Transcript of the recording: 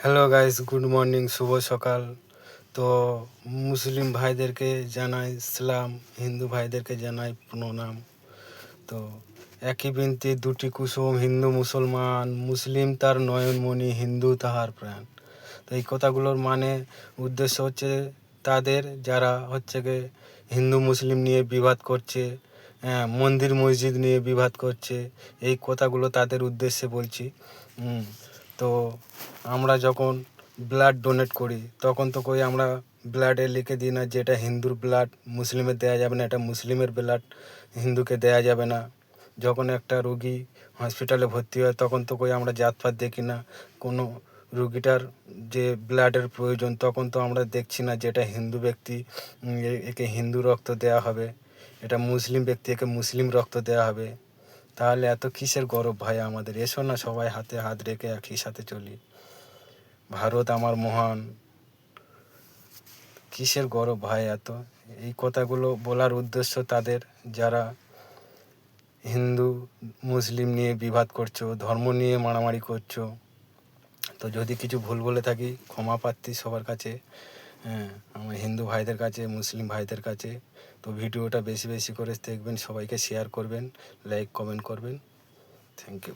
Hello guys, good morning, শুভ সকাল। তো মুসলিম ভাইদেরকে জানাই সালাম, হিন্দু ভাইদেরকে জানাই প্রণাম। তো একই বিনতি দুটি কুসুম, হিন্দু মুসলমান, মুসলিম তার নয়নমণি, হিন্দু তাহার প্রাণ। তো এই কথাগুলোর উদ্দেশ্য হচ্ছে তাদের যারা হচ্ছে গিয়ে হিন্দু মুসলিম নিয়ে বিবাদ করছে, মন্দির মসজিদ নিয়ে বিবাদ করছে, এই কথাগুলো তাদের উদ্দেশ্যে বলছি। তো আমরা যখন ব্লাড ডোনেট করি তখন তো আমরা ব্লাডে লিখে দিই না যেটা হিন্দুর ব্লাড মুসলিমের দেওয়া যাবে না, এটা মুসলিমের ব্লাড হিন্দুকে দেওয়া যাবে না। যখন একটা রুগী হসপিটালে ভর্তি হয় তখন তো আমরা জাতপাত দেখি না। কোনো রুগীটার যে ব্লাডের প্রয়োজন তখন তো আমরা দেখছি না যে এটা হিন্দু ব্যক্তি, একে হিন্দু রক্ত দেওয়া হবে, এটা মুসলিম ব্যক্তি, একে মুসলিম রক্ত দেওয়া হবে। তাহলে এত কিসের গরব ভাই আমাদের? এসো না সবাই হাতে হাত রেখে একই সাথে চলি। ভারত আমার মহান। কিসের গরব ভাই এত? এই কথাগুলো বলার উদ্দেশ্য তাদের যারা হিন্দু মুসলিম নিয়ে বিবাদ করছো, ধর্ম নিয়ে মারামারি করছো। তো যদি কিছু ভুল বলে থাকি ক্ষমা প্রার্থী সবার কাছে, আমার হিন্দু ভাইদের কাছে, মুসলিম ভাইদের কাছে। তো ভিডিওটা বেশি বেশি করে দেখবেন, সবাইকে শেয়ার করবেন, লাইক কমেন্ট করবেন। Thank you.